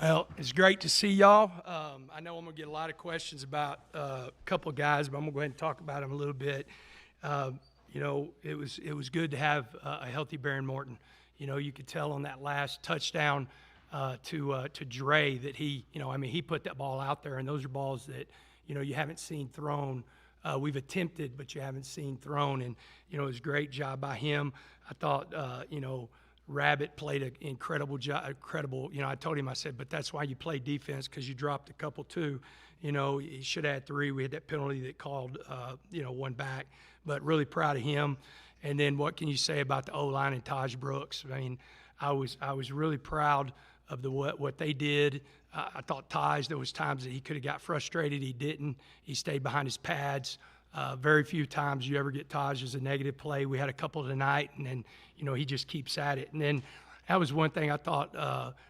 Well, it's great to see y'all. I know I'm going to get a lot of questions about a couple of guys, but I'm going to go ahead and talk about them a little bit. It was good to have a healthy Baron Morton. You could tell on that last touchdown to Dre that he put that ball out there, and those are balls that, you haven't seen thrown. We've attempted, but you haven't seen thrown, and, it was a great job by him. I thought, Rabbit played an incredible job. I told him, I said, but that's why you play defense, because you dropped a couple too. He should have had 3. We had that penalty that called, one back. But really proud of him. And then what can you say about the O-line and Taj Brooks? I mean, I was really proud of what they did. I thought Taj, there was times that he could have got frustrated. He didn't. He stayed behind his pads. Very few times you ever get Taj as a negative play. We had a couple tonight, and then, he just keeps at it. And then that was one thing I thought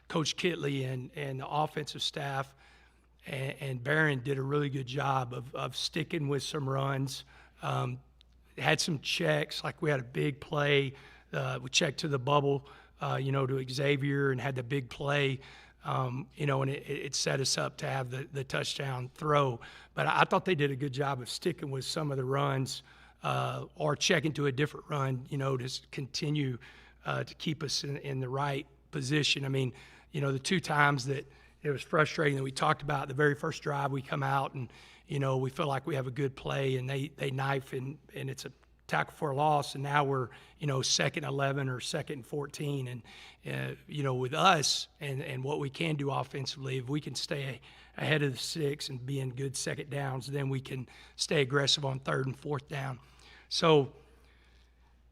Coach Kitley and the offensive staff and Barron did a really good job of sticking with some runs. Had some checks, like we had a big play. We checked to the bubble, to Xavier, and had the big play. And it set us up to have the touchdown throw. But I thought they did a good job of sticking with some of the runs or checking to a different run, to continue to keep us in the right position. I mean, the 2 times that it was frustrating that we talked about, the very first drive we come out and, we feel like we have a good play and they knife and it's a tackle for a loss, and now we're, 2nd 11 or 2nd 14. And, with us and what we can do offensively, if we can stay ahead of the 6 and be in good second downs, then we can stay aggressive on 3rd and 4th down. So,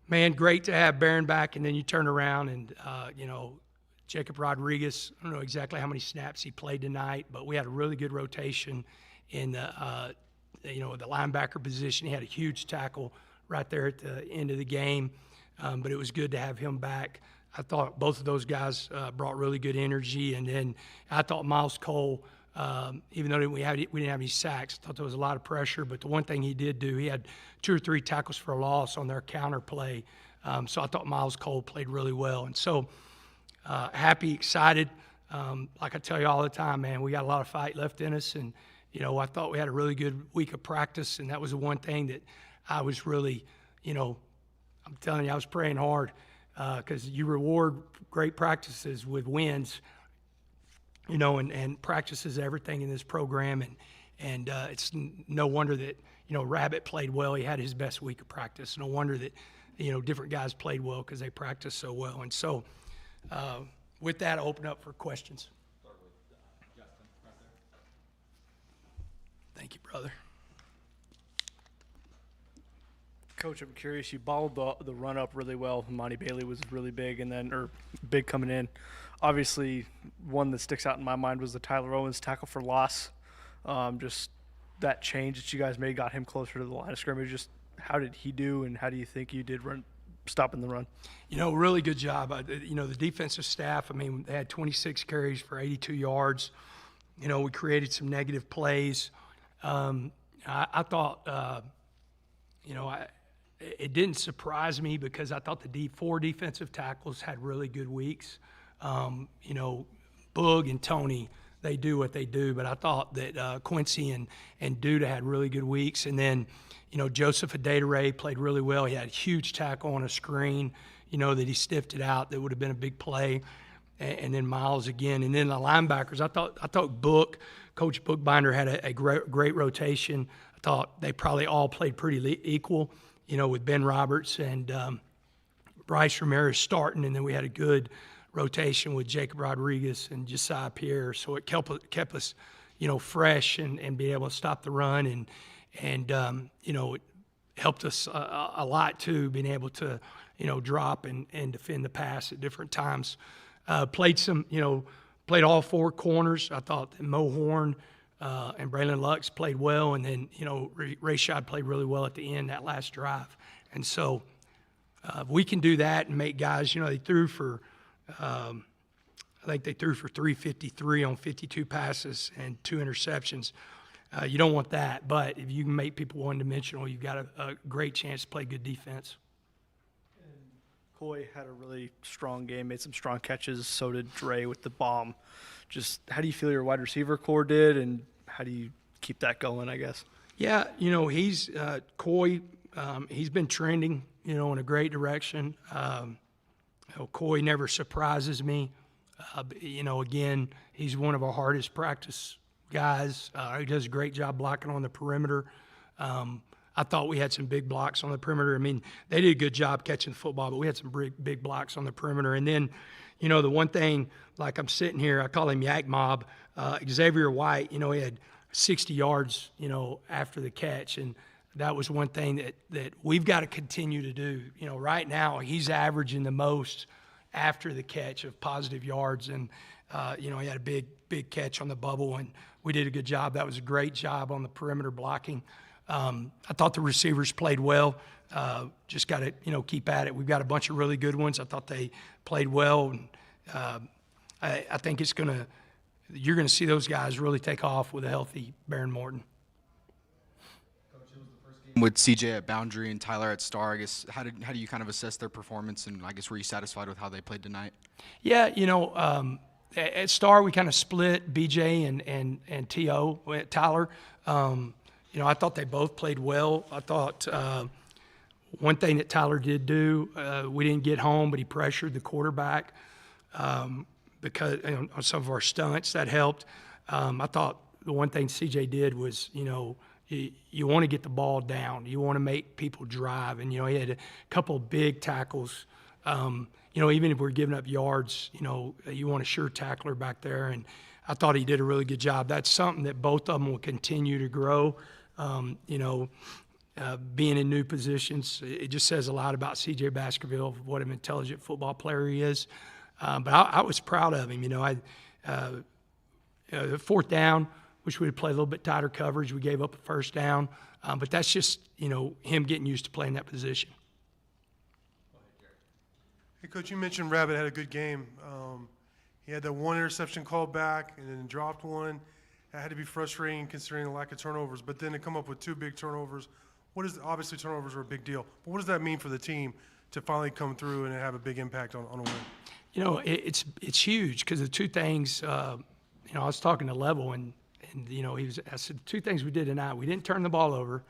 man, great to have Barron back. And then you turn around and, Jacob Rodriguez, I don't know exactly how many snaps he played tonight, but we had a really good rotation in the linebacker position. He had a huge tackle right there at the end of the game, but it was good to have him back. I thought both of those guys brought really good energy, and then I thought Miles Cole, even though we didn't have any sacks, I thought there was a lot of pressure, but the one thing he did do, he had 2 or 3 tackles for a loss on their counter play, so I thought Miles Cole played really well. And so happy, excited. Like I tell you all the time, man, we got a lot of fight left in us, and I thought we had a really good week of practice, and that was the one thing that I was really, I'm telling you, I was praying hard because you reward great practices with wins, and practice is everything in this program, and it's no wonder that, Rabbit played well. He had his best week of practice. No wonder that, different guys played well because they practiced so well. And so with that, I'll open up for questions. Thank you, brother. Coach, I'm curious. You balled the run up really well. Monty Bailey was really big, big coming in. Obviously, one that sticks out in my mind was the Tyler Owens tackle for loss. Just that change that you guys made got him closer to the line of scrimmage. Just how did he do, and how do you think you did stopping the run? Really good job. The defensive staff, they had 26 carries for 82 yards. We created some negative plays. I thought, it didn't surprise me because I thought the 4 defensive tackles had really good weeks. Boog and Tony, they do what they do, but I thought that Quincy and Duda had really good weeks. And then, Joseph Adedire played really well. He had a huge tackle on a screen, that he stiffed it out. That would have been a big play. And then Miles again. And then the linebackers, I thought Coach Bookbinder had a great rotation. I thought they probably all played pretty equal, with Ben Roberts and Bryce Ramirez starting. And then we had a good rotation with Jacob Rodriguez and Josiah Pierre. So it kept us, fresh and being able to stop the run. And it helped us a lot, too, being able to, drop and defend the pass at different times. Played all 4 corners. I thought that Mo Horn and Braylon Lux played well, and then, Rashad played really well at the end, that last drive. And so if we can do that and make guys, they threw for, I think they threw for 353 on 52 passes and 2 interceptions. You don't want that, but if you can make people one-dimensional, you've got a great chance to play good defense. And Coy had a really strong game, made some strong catches. So did Dre with the bomb. Just how do you feel your wide receiver core did, and how do you keep that going, I guess? Yeah, he's Coy. He's been trending, in a great direction. Coy never surprises me. Again, he's one of our hardest practice guys. He does a great job blocking on the perimeter. I thought we had some big blocks on the perimeter. I mean, they did a good job catching the football, but we had some big blocks on the perimeter. And then, the one thing, like I'm sitting here, I call him Yak Mob. Xavier White, he had 60 yards, after the catch. And that was one thing that we've got to continue to do. Right now he's averaging the most after the catch of positive yards. And, he had a big catch on the bubble, and we did a good job. That was a great job on the perimeter blocking. I thought the receivers played well. Just got to, keep at it. We've got a bunch of really good ones. I thought they played well. And I think you're going to see those guys really take off with a healthy Baron Morton. With CJ at boundary and Tyler at star, I guess, how do you kind of assess their performance, and I guess were you satisfied with how they played tonight? Yeah, at star we kind of split BJ and T.O. Tyler. I thought they both played well. I thought one thing that Tyler did do, we didn't get home, but he pressured the quarterback because on some of our stunts that helped. I thought the one thing CJ did was, you want to get the ball down. You want to make people drive. And, he had a couple of big tackles. Even if we're giving up yards, you want a sure tackler back there. And I thought he did a really good job. That's something that both of them will continue to grow. Being in new positions, it just says a lot about C.J. Baskerville, what an intelligent football player he is. But I was proud of him. The fourth down, wish we would play a little bit tighter coverage. We gave up a first down. But that's just, him getting used to playing that position. Hey, Coach, you mentioned Rabbit had a good game. He had that one interception called back and then dropped one. That had to be frustrating considering the lack of turnovers. But then to come up with two big turnovers, obviously turnovers are a big deal. But what does that mean for the team to finally come through and have a big impact on a win? It's huge because the two things, I was talking to Level and I said, two things we did tonight. We didn't turn the ball over,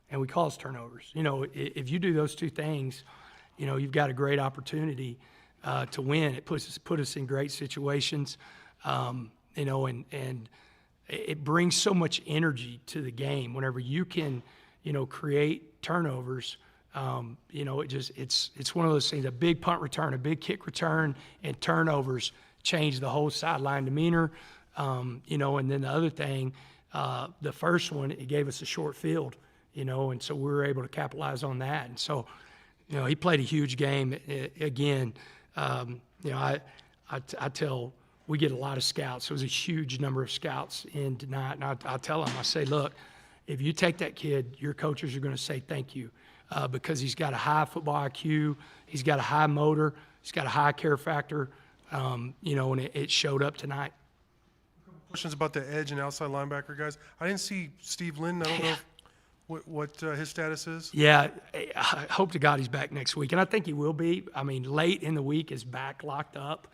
and we caused turnovers. If you do those two things, you've got a great opportunity to win. It put us in great situations, and it brings so much energy to the game. Whenever you can, create turnovers, it's one of those things. A big punt return, a big kick return, and turnovers change the whole sideline demeanor. And then the other thing, the first one, it gave us a short field, and so we were able to capitalize on that. And so, he played a huge game. Again, I tell, we get a lot of scouts. There was a huge number of scouts in tonight, and I tell them, I say, look, if you take that kid, your coaches are going to say thank you because he's got a high football IQ, he's got a high motor, he's got a high care factor, and it showed up tonight. Questions about the edge and outside linebacker guys. I didn't see Steve Lynn. I don't know what his status is. Yeah, I hope to God he's back next week, and I think he will be. I mean, late in the week his back locked up.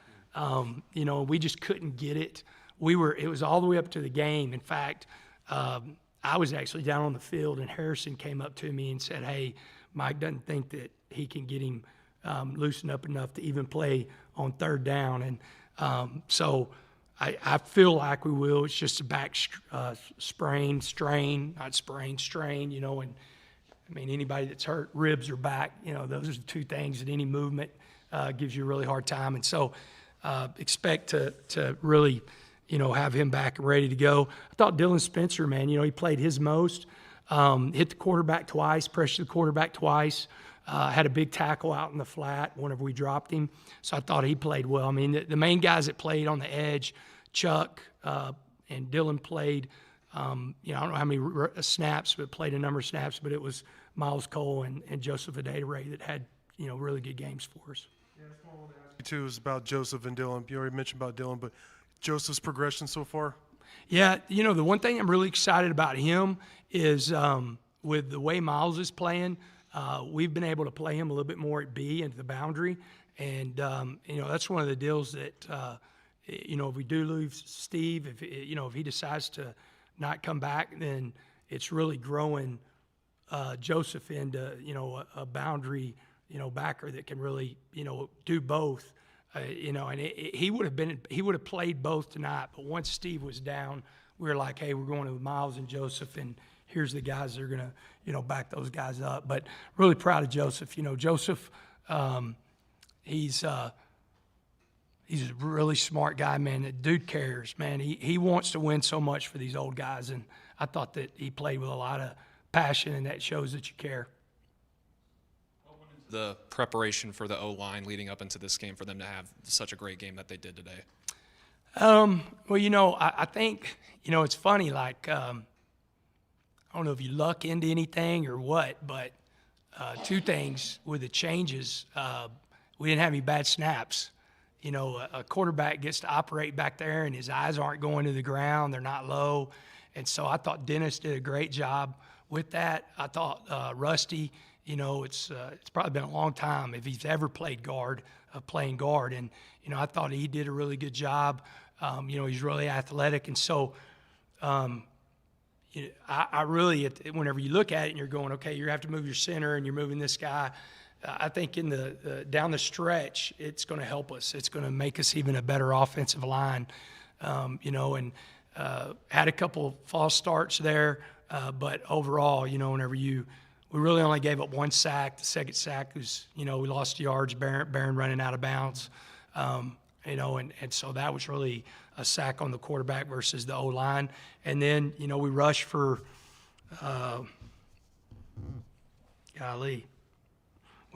We just couldn't get it. It was all the way up to the game. In fact, I was actually down on the field, and Harrison came up to me and said, "Hey, Mike doesn't think that he can get him loosened up enough to even play on third down," and so. I feel like we will. It's just a back strain, not strain, and I mean, anybody that's hurt, ribs or back, those are the two things that any movement gives you a really hard time. And so expect to really, have him back and ready to go. I thought Dylan Spencer, man, he played his most, hit the quarterback twice, pressured the quarterback twice. Had a big tackle out in the flat whenever we dropped him. So I thought he played well. I mean, the main guys that played on the edge, Chuck and Dylan played, I don't know how many snaps, but played a number of snaps, but it was Miles Cole and Joseph Adederay that had, really good games for us. Yeah, that's what I wanted to ask you, too, is about Joseph and Dylan. You already mentioned about Dylan, but Joseph's progression so far? Yeah, the one thing I'm really excited about him is with the way Miles is playing, We've been able to play him a little bit more at B into the boundary, and that's one of the deals that if we do lose Steve, if he decides to not come back, then it's really growing Joseph into a boundary backer that can really do both. And he would have played both tonight, but once Steve was down, we were like, hey, we're going with Miles and Joseph, and here's the guys that are going to, back those guys up. But really proud of Joseph. Joseph, he's a really smart guy, man. That dude cares, man. He wants to win so much for these old guys, and I thought that he played with a lot of passion, and that shows that you care. The preparation for the O-line leading up into this game for them to have such a great game that they did today? Well, I think, it's funny, like, I don't know if you luck into anything or what, but two things with the changes. We didn't have any bad snaps. A quarterback gets to operate back there and his eyes aren't going to the ground. They're not low. And so I thought Dennis did a great job with that. I thought Rusty, it's probably been a long time if he's ever played guard, playing guard. And, I thought he did a really good job. He's really athletic. And so I really, whenever you look at it and you're going, okay, you have to move your center and you're moving this guy, I think in the down the stretch, it's going to help us. It's going to make us even a better offensive line, and had a couple false starts there. But overall, whenever we really only gave up one sack. The second sack was, we lost yards, Barron running out of bounds. And so that was really a sack on the quarterback versus the O-line. And then, we rushed for,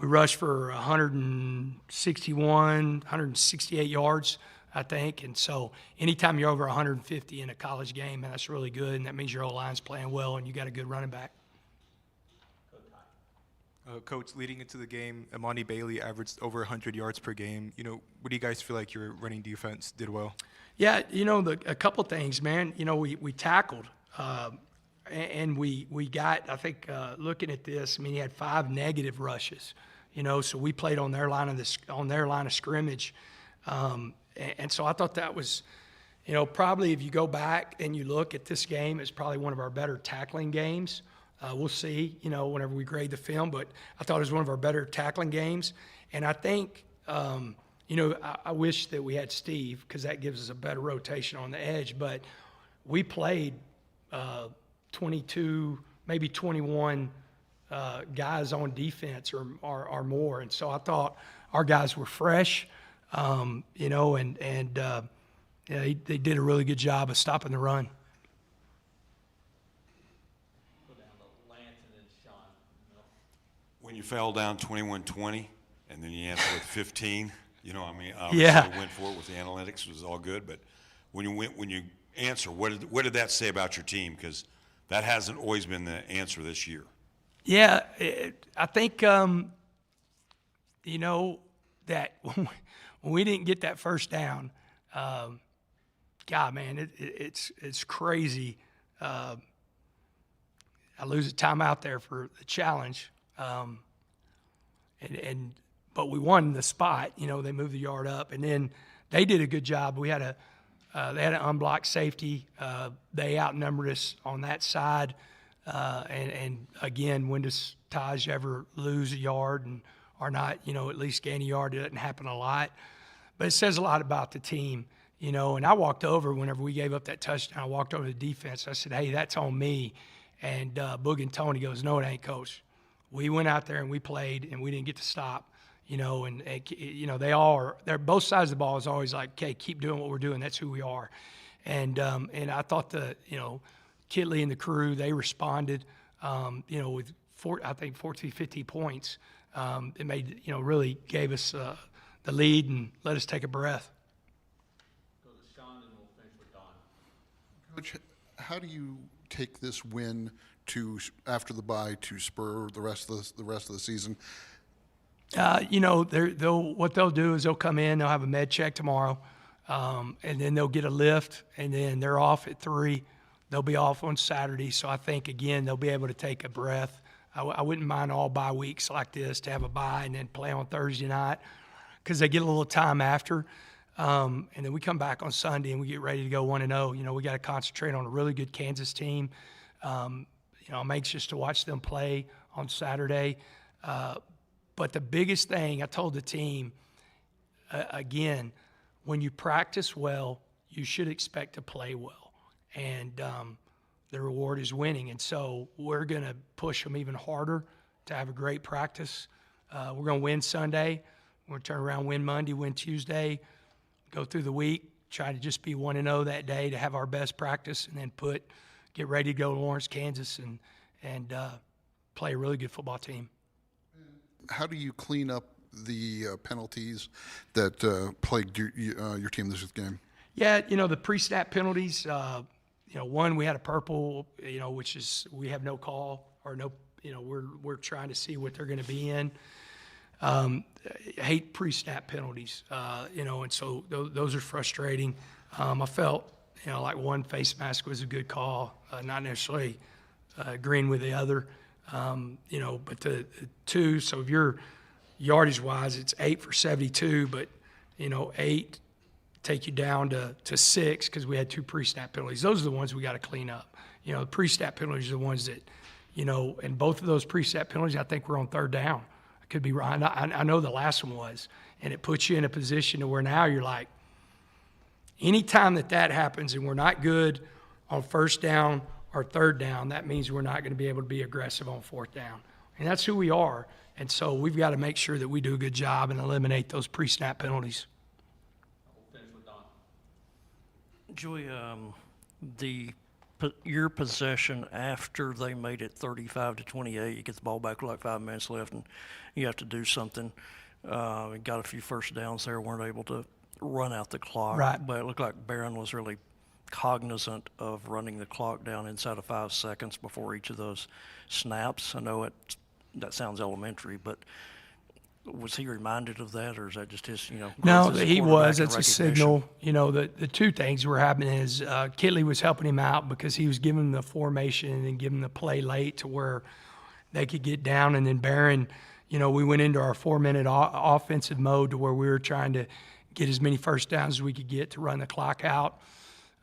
we rushed for 168 yards, I think. And so anytime you're over 150 in a college game, man, that's really good. And that means your O-line's playing well and you got a good running back. Coach, leading into the game, Imani Bailey averaged over 100 yards per game. What do you guys feel like your running defense did well? Yeah, a couple things, man. We tackled, and we got, I think, looking at this, he had 5 negative rushes. So we played on their line of scrimmage, and so I thought that was, probably if you go back and you look at this game, it's probably one of our better tackling games. We'll see, whenever we grade the film, but I thought it was one of our better tackling games. And I think, I wish that we had Steve because that gives us a better rotation on the edge. But we played 22, maybe 21 guys on defense or more. And so I thought our guys were fresh, they did a really good job of stopping the run. When you fell down 21-20 and then you answered with 15, obviously Yeah. you went for it with the analytics, it was all good. But when you answer, what did that say about your team? Because that hasn't always been the answer this year. Yeah, I think, that when we didn't get that first down, God, man, it's crazy. I lose a timeout there for the challenge. But we won the spot, they moved the yard up, and then they did a good job. We had they had an unblocked safety. They outnumbered us on that side. And again, when does Taj ever lose a yard or not, at least gain a yard? It doesn't happen a lot, but it says a lot about the team, and I walked over whenever we gave up that touchdown. I walked over to the defense. I said, hey, that's on me. And Boog and Tony goes, no, it ain't, Coach. We went out there and we played and we didn't get to stop, and they're both sides of the ball is always like, okay, keep doing what we're doing. That's who we are. And I thought Kitley and the crew, they responded, with 14, 15 points. It made, really gave us the lead and let us take a breath. Go to Sean and we'll finish with Don. Coach, how do you take this win after the bye to spur the rest of the season? What they'll do is they'll come in, they'll have a med check tomorrow, and then they'll get a lift, and then they're off at 3. They'll be off on Saturday, so I think again they'll be able to take a breath I wouldn't mind all bye weeks like this to have a bye and then play on Thursday night because they get a little time after. And then we come back on Sunday and we get ready to go 1-0. You know, we got to concentrate on a really good Kansas team. You know, I'm anxious to watch them play on Saturday. But the biggest thing I told the team, again, when you practice well, you should expect to play well. And the reward is winning. And so we're going to push them even harder to have a great practice. We're going to win Sunday. We're going to turn around, win Monday, win Tuesday, go through the week, try to just be 1-0 that day to have our best practice, and then get ready to go to Lawrence, Kansas, and play a really good football team. How do you clean up the penalties that plagued your team this game? Yeah, you know, the pre-snap penalties, you know, one, we had a purple, you know, which is we have no call or no, you know, we're trying to see what they're going to be in. I hate pre-snap penalties, you know, and so those are frustrating. I felt, you know, like one face mask was a good call, not necessarily agreeing with the other, you know, but the two, so if you're yardage-wise, it's 8 for 72, but, you know, 8 take you down to 6 because we had 2 pre-snap penalties. Those are the ones we got to clean up. You know, the pre-snap penalties are the ones that, you know, and both of those pre-snap penalties, I think we're on 3rd down. I could be wrong. I know the last one was, and it puts you in a position to where now you're like, anytime that happens and we're not good on 1st down or 3rd down, that means we're not going to be able to be aggressive on 4th down. And that's who we are. And so we've got to make sure that we do a good job and eliminate those pre-snap penalties. We'll finish with Don. Joey, your possession after they made it 35-28, you get the ball back with like 5 minutes left, and you have to do something. Got a few first downs there, weren't able to run out the clock. Right. But it looked like Barron was really cognizant of running the clock down inside of 5 seconds before each of those snaps. I know that sounds elementary, but was he reminded of that, or is that just his, you know? No, growth as a he quarterback was. and That's a recognition? signal. You know, the two things were happening is Kitley was helping him out because he was giving him the formation and giving the play late to where they could get down. And then Barron, you know, we went into our 4-minute offensive mode to where we were trying to get as many first downs as we could get to run the clock out.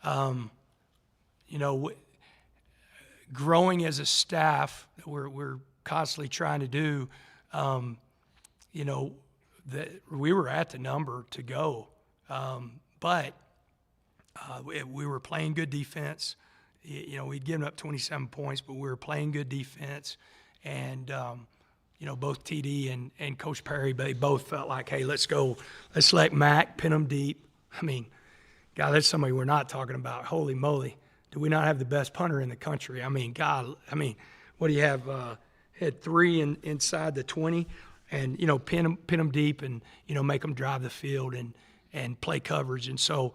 You know, growing as a staff, we're constantly trying to do, you know, that we were at the number to go, but we were playing good defense. You know, we'd given up 27 points, but we were playing good defense. And, you know, both TD and Coach Perry, they both felt like, hey, let's go. Let's let Mac pin them deep. I mean, God, that's somebody we're not talking about. Holy moly. Do we not have the best punter in the country? I mean, God, what do you have? Had 3 inside the 20 and, you know, pin them deep and, you know, make them drive the field and play coverage. And so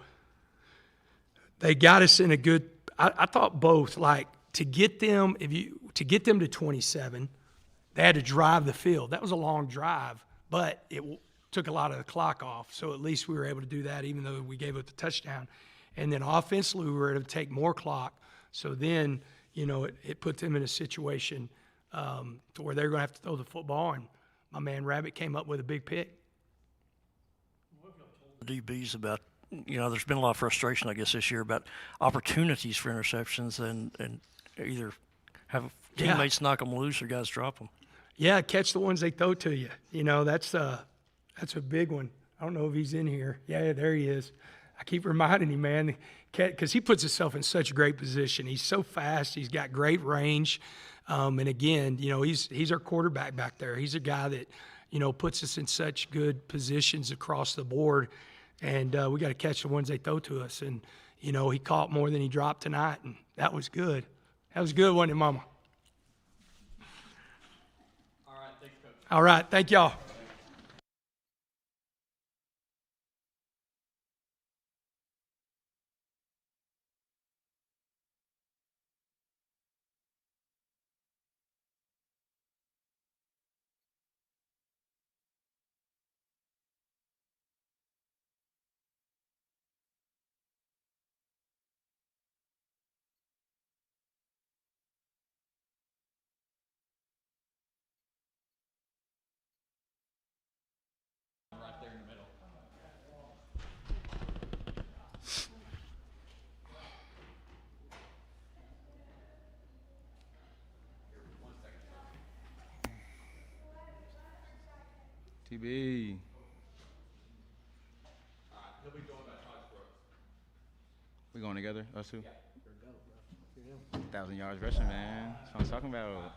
they got us in a good – I thought both, like, to get them to 27, they had to drive the field. That was a long drive, but it took a lot of the clock off. So at least we were able to do that even though we gave up the touchdown. And then offensively, we were able to take more clock. So then, you know, it put them in a situation to where they're going to have to throw the football. And my man Rabbit came up with a big pick. The DBs about, you know, there's been a lot of frustration, I guess, this year about opportunities for interceptions and either have teammates knock them loose or guys drop them. Yeah, catch the ones they throw to you. You know, that's a big one. I don't know if he's in here. Yeah, there he is. I keep reminding him, man, because he puts himself in such a great position. He's so fast. He's got great range. And again, you know, he's our quarterback back there. He's a guy that, you know, puts us in such good positions across the board. And we got to catch the ones they throw to us. And, you know, he caught more than he dropped tonight. And that was good. That was good, wasn't it, Mama? All right, thanks, Coach. All right. Thank y'all. TB. He'll be joined by Taj Brooks. We going together, us two? 1,000 yards rushing, man. That's what I'm talking about.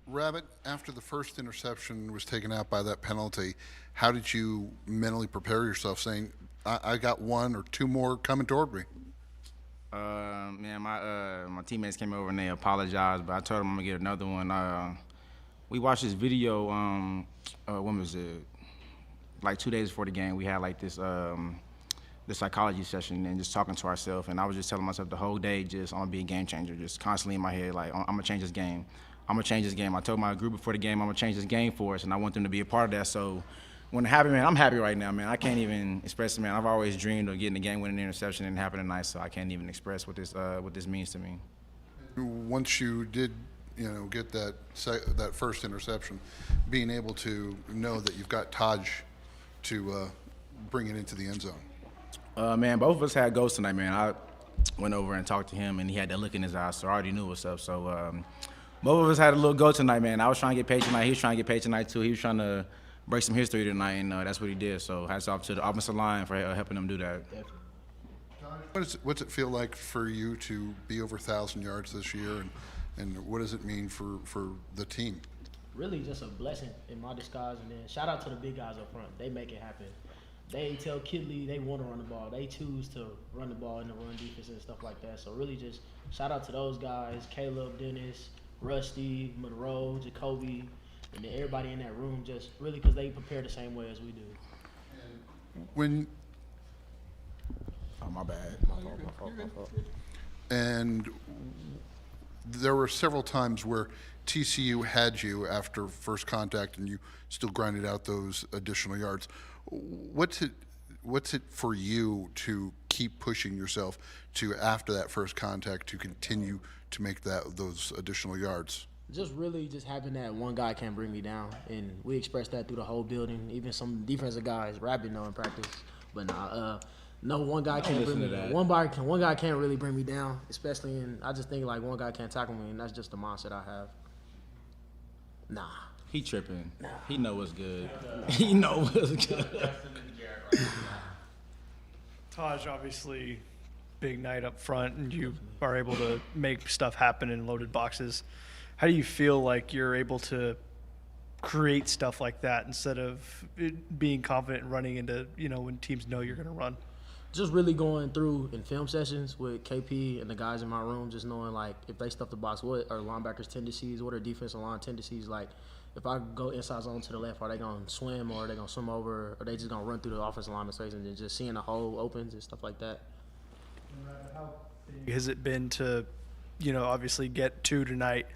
Rabbit, after the first interception was taken out by that penalty, how did you mentally prepare yourself, saying, I got one or two more coming toward me? Man, my teammates came over and they apologized, but I told them I'm gonna get another one. We watched this video. When was it? Like 2 days before the game, we had like this psychology session and just talking to ourselves. And I was just telling myself the whole day, just I'm gonna be a game changer, just constantly in my head, like I'm gonna change this game. I'm gonna change this game. I told my group before the game I'm gonna change this game for us, and I want them to be a part of that. So when it happened, man, I'm happy right now, man. I can't even express it, man. I've always dreamed of getting a game-winning interception and it happened tonight, so I can't even express what this means to me. Once you did, get that first interception, being able to know that you've got Taj to bring it into the end zone. Man, both of us had goals tonight, man. I went over and talked to him, and he had that look in his eyes, so I already knew what's up. So both of us had a little goal tonight, man. I was trying to get paid tonight. He was trying to get paid tonight, too. He was trying to break some history tonight, and that's what he did. So hats off to the offensive line for helping him do that. What's it feel like for you to be over 1,000 yards this year, and what does it mean for the team? Really just a blessing in my disguise, and then shout out to the big guys up front. They make it happen. They tell Kidley they want to run the ball. They choose to run the ball in the run defense and stuff like that. So really just shout out to those guys, Caleb, Dennis, Rusty, Monroe, Jacoby, and then everybody in that room, just really because they prepare the same way as we do. Oh, my bad. My fault. And there were several times where TCU had you after first contact and you still grinded out those additional yards. What's it for you to keep pushing yourself to, after that first contact, to continue to make those additional yards? Just really just having that one guy can't bring me down, and we expressed that through the whole building. Even some defensive guys, Rabbit know in practice, but no, one guy can't bring me down. One guy can't really bring me down, especially in. I just think like one guy can't tackle me, and that's just the mindset I have. Nah. He tripping. Nah. He know what's good. He know what's good. Taj, obviously, big night up front, and you are able to make stuff happen in loaded boxes. How do you feel like you're able to create stuff like that instead of being confident and running into, when teams know you're going to run? Just really going through in film sessions with KP and the guys in my room, just knowing like if they stuff the box, what are linebackers' tendencies, what are defensive line tendencies. Like if I go inside zone to the left, are they going to swim or are they going to swim over, or are they just going to run through the offensive lineman's face, and then just seeing the hole opens and stuff like that. How big has it been to, obviously get two tonight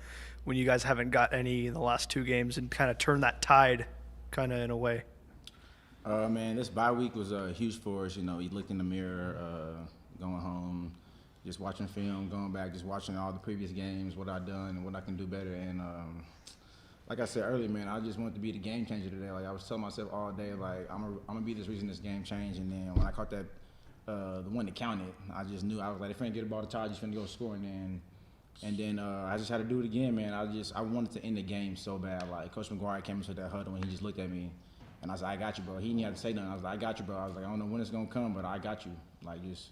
when you guys haven't got any in the last two games and kind of turn that tide kind of in a way? Man, this bye week was huge for us. You looked in the mirror, going home, just watching film, going back, just watching all the previous games, what I've done and what I can do better. And like I said earlier, man, I just wanted to be the game changer today. Like I was telling myself all day, like I'm gonna be this reason this game changed. And then when I caught that, the one that counted, I just knew. I was like, if I didn't get the ball to Todd, just finna go score. And then I just had to do it again, man. I wanted to end the game so bad. Like Coach McGuire came into that huddle and he just looked at me. And I was like, I got you, bro. He didn't have to say nothing. I was like, I got you, bro. I was like, I don't know when it's going to come, but I got you. Like, just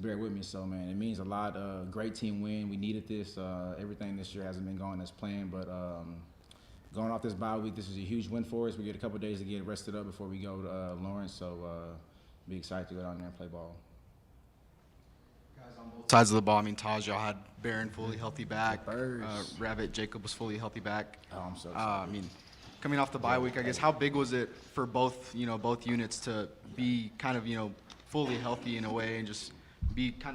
bear with me. So, man, it means a lot. Great team win. We needed this. Everything this year hasn't been going as planned, but going off this bye week, this is a huge win for us. We get a couple of days to get rested up before we go to Lawrence, so be excited to go down there and play ball. Guys on both sides of the ball. I mean, Taj, y'all had Barron fully healthy back. Rabbit, Jacob was fully healthy back. Oh, I'm so excited. Coming off the bye week, I guess, how big was it for both units to be kind of, fully healthy in a way and just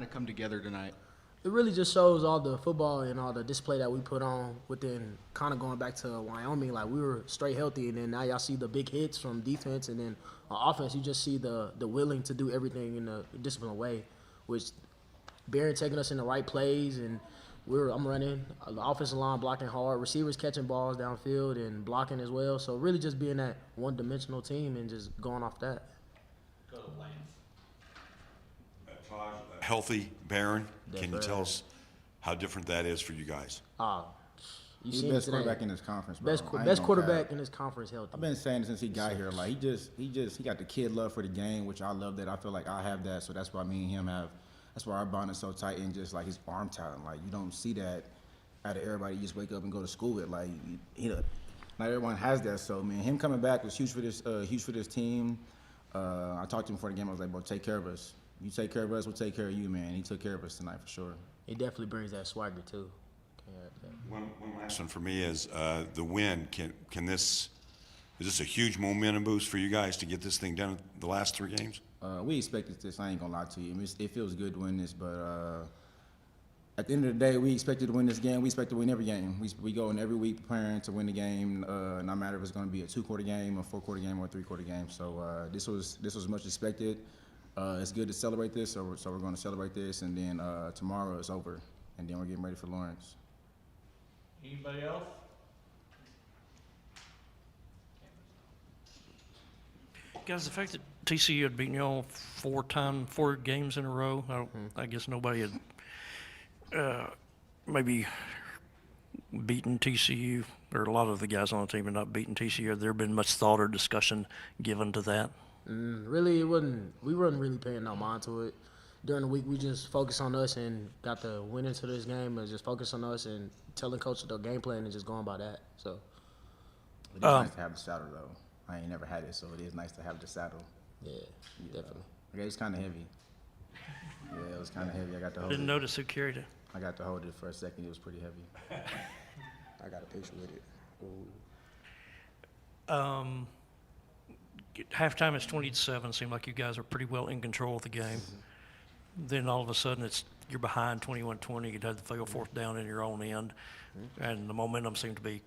come together tonight? It really just shows all the football and all the display that we put on within kind of going back to Wyoming. Like we were straight healthy, and then now y'all see the big hits from defense, and then on offense you just see the willing to do everything in a disciplined way, which Barron taking us in the right plays, and I'm running, the offensive line blocking hard, receivers catching balls downfield and blocking as well. So really just being that one-dimensional team and just going off that. Go to Lance. Healthy Barron, can you tell us how different that is for you guys? You He's seen the best it today. quarterback in his conference, bro. Best, I ain't best gonna quarterback cap. in his conference healthy. I've been saying it since he got here. Like he got the kid love for the game, which I love. That I feel like I have that, so that's why me and him have. That's why our bond is so tight, and just like his arm talent. Like you don't see that out of everybody. You just wake up and go to school with. Like not everyone has that. So man, him coming back was huge for this team. I talked to him before the game. I was like, bro, take care of us. You take care of us, we'll take care of you, man. He took care of us tonight for sure. He definitely brings that swagger too. One last one for me is the win. Can this is this a huge momentum boost for you guys to get this thing done the last 3 games? We expected this. I ain't gonna lie to you. I mean, it feels good to win this, but at the end of the day, we expected to win this game. We expect to win every game. We go in every week preparing to win the game, no matter if it's going to be a 2-quarter game, a 4-quarter game, or a 3-quarter game. So this was much expected. It's good to celebrate this, so we're going to celebrate this, and then tomorrow it's over, and then we're getting ready for Lawrence. Anybody else? Guys, the fact that TCU had beaten y'all 4 games in a row, I guess nobody had maybe beaten TCU, or a lot of the guys on the team had not beaten TCU. Had there been much thought or discussion given to that? Really, it wasn't. We wasn't really paying no mind to it. During the week, we just focused on us and got the win into this game, and just focus on us and telling coach the game plan and just going by that. So It is nice to have the saddle, though. I ain't never had it, so it is nice to have the saddle. yeah, definitely. Okay, it's kind of heavy. Yeah, it was kind of heavy. I got to hold Didn't it. notice who carried it. I got to hold it for a second. It was pretty heavy. I got a picture with it. Halftime it's 20-7. Seemed like you guys are pretty well in control of the game. Then all of a sudden you're behind 21-20. You'd had the fail 4th down in your own end, and the momentum seemed to be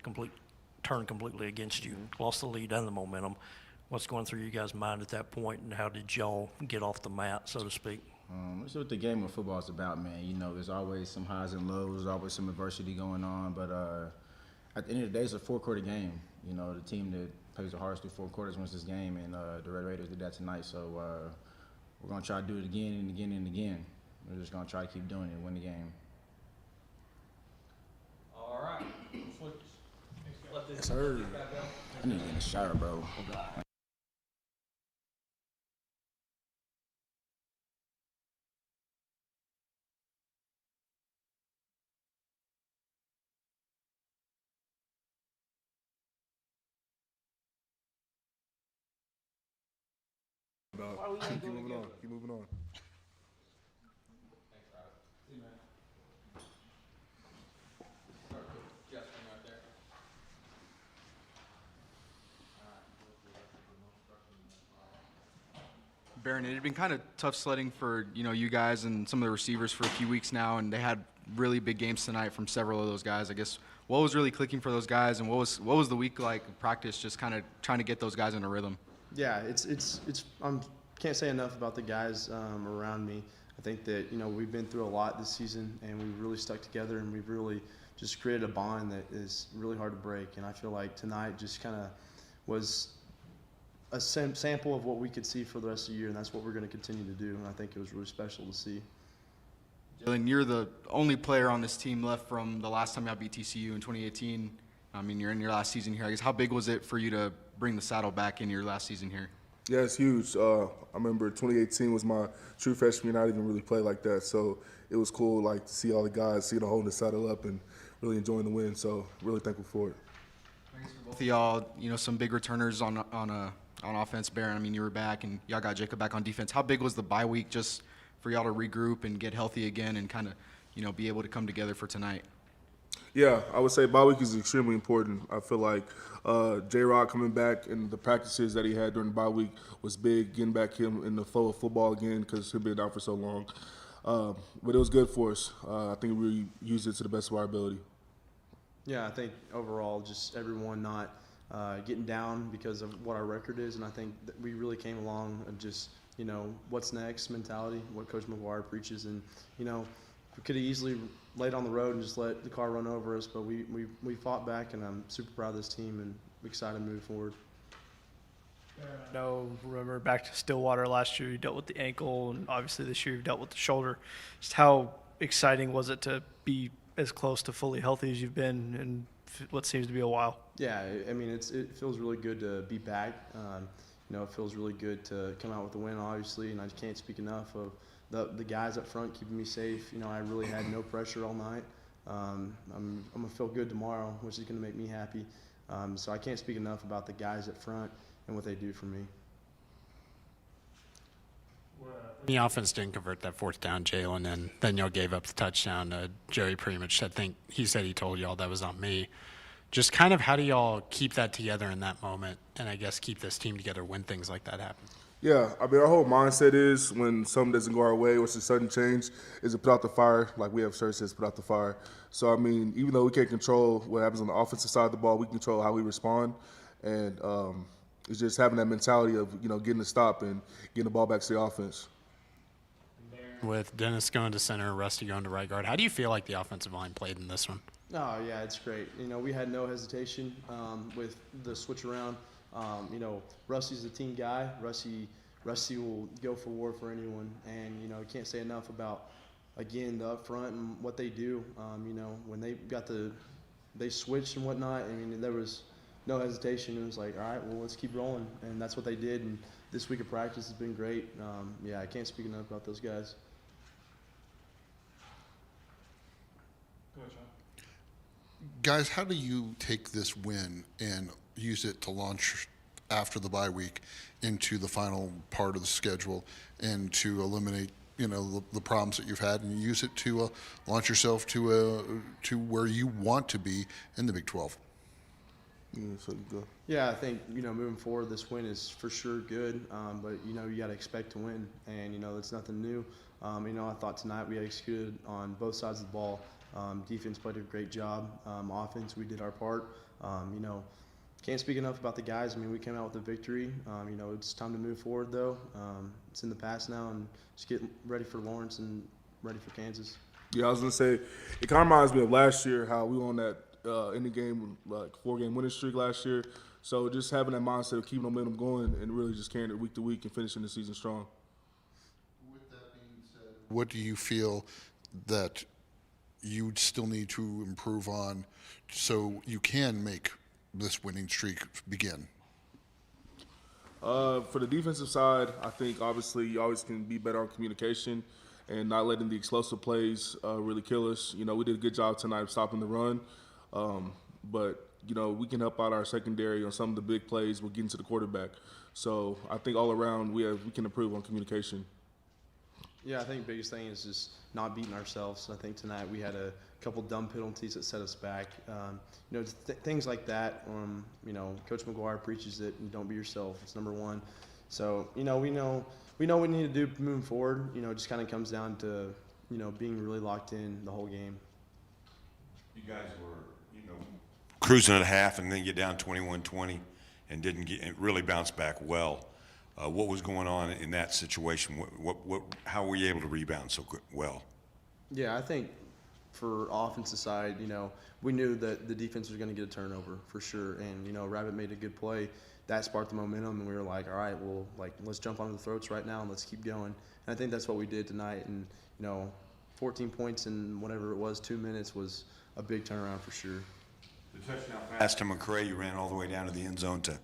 turned completely against you. Lost the lead and the momentum. What's going through you guys' mind at that point, and how did y'all get off the mat, so to speak? That's what the game of football is about, man. You know, there's always some highs and lows, there's always some adversity going on, but at the end of the day, it's a 4-quarter game. You know, the team that plays the hardest through 4 quarters wins this game, and the Red Raiders did that tonight. So we're going to try to do it again and again and again. We're just going to try to keep doing it and win the game. All right. Switch. Let this Yes, sir. I need to get in the shower, bro. Keep moving on. Keep moving on. Baron, it had been kind of tough sledding for you guys and some of the receivers for a few weeks now, and they had really big games tonight from several of those guys. I guess what was really clicking for those guys, and what was the week like in practice, just kind of trying to get those guys in a rhythm? Yeah, it's can't say enough about the guys around me. I think that we've been through a lot this season, and we've really stuck together, and we've really just created a bond that is really hard to break. And I feel like tonight just kind of was a sample of what we could see for the rest of the year, and that's what we're going to continue to do. And I think it was really special to see. Jalen, you're the only player on this team left from the last time y'all beat TCU in 2018. I mean, you're in your last season here. I guess how big was it for you to bring the saddle back in your last season here? Yeah, it's huge. I remember 2018 was my true freshman year. I didn't even really play like that, so it was cool, like to see all the guys, see the holding the saddle up, and really enjoying the win. So really thankful for it. Thanks for both of y'all. Some big returners on offense. Baron, I mean, you were back, and y'all got Jacob back on defense. How big was the bye week just for y'all to regroup and get healthy again, and kind of be able to come together for tonight? Yeah, I would say bye week is extremely important. I feel like J-Rod coming back and the practices that he had during the bye week was big, getting back him in the flow of football again because he'd been out for so long. But it was good for us. I think we used it to the best of our ability. Yeah, I think overall just everyone not getting down because of what our record is, and I think that we really came along and just, what's next mentality, what Coach McGuire preaches, and, we could have easily laid on the road and just let the car run over us, but we fought back, and I'm super proud of this team and excited to move forward. No, remember back to Stillwater last year, you dealt with the ankle, and obviously this year you've dealt with the shoulder. Just how exciting was it to be as close to fully healthy as you've been in what seems to be a while. Yeah, I mean, it feels really good to be back. It feels really good to come out with a win, obviously, and I can't speak enough of the guys up front keeping me safe. I really had no pressure all night. I'm gonna feel good tomorrow, which is gonna make me happy. So I can't speak enough about the guys up front and what they do for me. The offense didn't convert that fourth down, Jalen, and then y'all gave up the touchdown. Joey pretty much, I think he said he told y'all that was on me. Just kind of how do y'all keep that together in that moment, and I guess keep this team together when things like that happen? Yeah, I mean, our whole mindset is when something doesn't go our way, what's a sudden change, is to put out the fire, like we have shirt says, put out the fire. So, I mean, even though we can't control what happens on the offensive side of the ball, we control how we respond. And it's just having that mentality of, getting the stop and getting the ball back to the offense. With Dennis going to center, Rusty going to right guard, how do you feel like the offensive line played in this one? Oh, yeah, it's great. We had no hesitation with the switch around. Rusty's the team guy. Rusty will go for war for anyone. And, can't say enough about, again, the up front and what they do. When they switched and whatnot, I mean, there was no hesitation. It was like, all right, well, let's keep rolling. And that's what they did. And this week of practice has been great. I can't speak enough about those guys. Guys, how do you take this win and use it to launch after the bye week into the final part of the schedule and to eliminate, the problems that you've had and use it to launch yourself to where you want to be in the Big 12? Yeah, I think, moving forward, this win is for sure good, but, you got to expect to win, and, that's nothing new. I thought tonight we executed on both sides of the ball. Defense played a great job. Offense, we did our part. Can't speak enough about the guys. I mean, we came out with a victory. It's time to move forward, though. It's in the past now, and just get ready for Lawrence and ready for Kansas. Yeah, I was going to say, it kind of reminds me of last year, how we won that in the game, like 4-game winning streak last year. So just having that mindset of keeping momentum going and really just carrying it week to week and finishing the season strong. With that being said, what do you feel that you still need to improve on so you can make this winning streak begin? For the defensive side, I think obviously you always can be better on communication and not letting the explosive plays really kill us. We did a good job tonight of stopping the run, but we can help out our secondary on some of the big plays. We're getting to the quarterback, so I think all around we can improve on communication. Yeah, I think the biggest thing is just not beating ourselves. I think tonight we had a couple dumb penalties that set us back. Things like that. Coach McGuire preaches it, and don't be yourself. It's number one. So, we know what we need to do moving forward. It just kind of comes down to, being really locked in the whole game. You guys were, cruising at half and then get down 21-20 and didn't really bounce back well. What was going on in that situation? How were you able to rebound so well? Yeah, I think for offensive side, we knew that the defense was going to get a turnover for sure. And, Rabbit made a good play. That sparked the momentum, and we were like, all right, well, let's jump onto the throats right now and let's keep going. And I think that's what we did tonight. And, 14 points in whatever it was, 2 minutes was a big turnaround for sure. The touchdown pass to McCray, you ran all the way down to the end zone to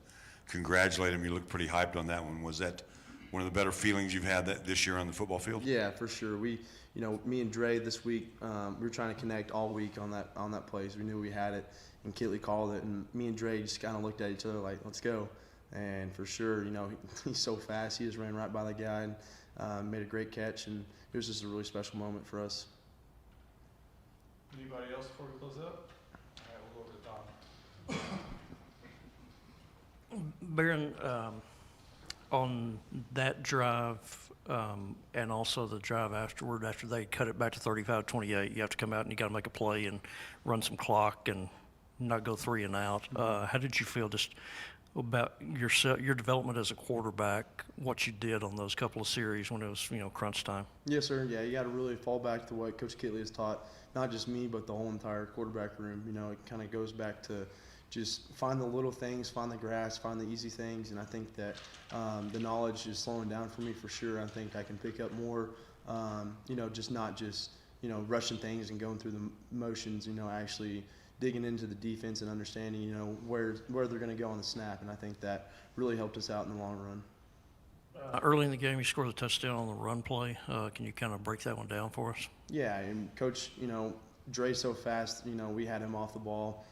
congratulate him. You looked pretty hyped on that one. Was that one of the better feelings you've had this year on the football field? Yeah, for sure. Me and Dre this week, we were trying to connect all week on that play. So we knew we had it, and Kitley called it, and me and Dre just kind of looked at each other like, let's go. And for sure, he's so fast. He just ran right by the guy and made a great catch, and it was just a really special moment for us. Anybody else before we close up? All right, we'll go over to Tom. Baron, on that drive and also the drive afterward, after they cut it back to 35-28, you have to come out and you got to make a play and run some clock and not go 3 and out. How did you feel just about your development as a quarterback, what you did on those couple of series when it was, crunch time? Yes, sir. Yeah, you got to really fall back to what Coach Kitley has taught, not just me, but the whole entire quarterback room. It kind of goes back to just find the little things, find the grass, find the easy things, and I think that the knowledge is slowing down for me for sure. I think I can pick up more, just not just, rushing things and going through the motions, actually digging into the defense and understanding, you know, where they're going to go on the snap. And I think that really helped us out in the long run. Early in the game, you scored a touchdown on the run play. Can you kind of break that one down for us? Yeah, and Coach, you know, Dre's so fast, you know, we had him off the ball.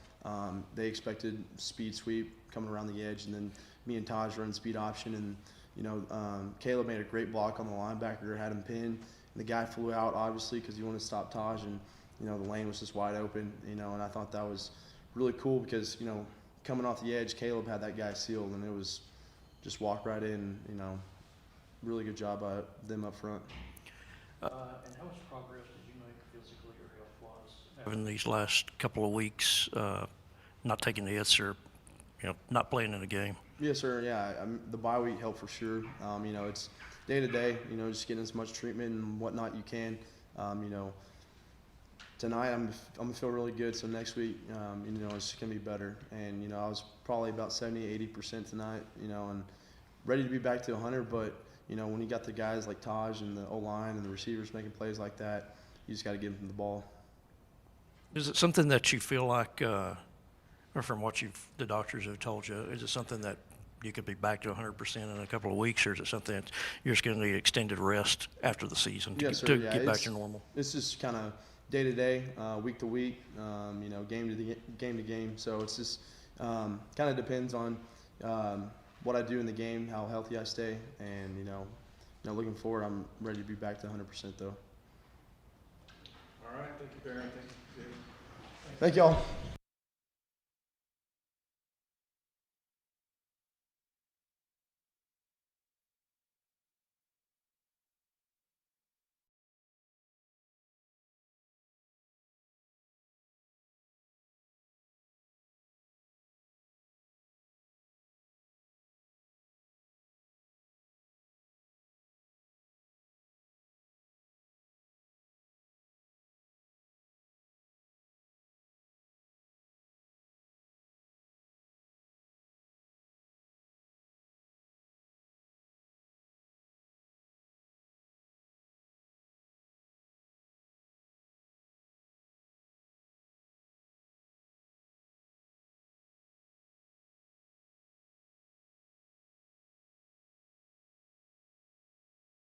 They expected speed sweep coming around the edge, and then me and Taj run speed option. And, you know, Caleb made a great block on the linebacker, had him pinned. And the guy flew out, obviously, because he wanted to stop Taj. And, you know, the lane was just wide open, you know, and I thought that was really cool because, you know, coming off the edge, Caleb had that guy sealed, and it was just walk right in, you know. Really good job by them up front. And how much progress did you make physically or health-wise having these last couple of weeks, not taking the hits or, you know, not playing in a game? Yes, sir. Yeah, the bye week helped for sure. You know, it's day to day. You know, just getting as much treatment and whatnot you can. You know, tonight I'm gonna feel really good. So next week, you know, it's gonna be better. And you know, I was probably about 70-80% tonight. You know, and ready to be back to 100, but you know, when you got the guys like Taj and the O-line and the receivers making plays like that, you just got to give them the ball. Is it something that you feel like, or from what the doctors have told you, is it something that you could be back to 100% in a couple of weeks, or is it something that you're just going to need extended rest after the season to, Yes, sir. to Yeah, get back to normal? It's just kind of day to day, week to week, you know, game to game. So it's just kind of depends on what I do in the game, how healthy I stay, and you know, looking forward, I'm ready to be back to 100% though. All right, thank you, Baron. Thank you, David. Thank y'all.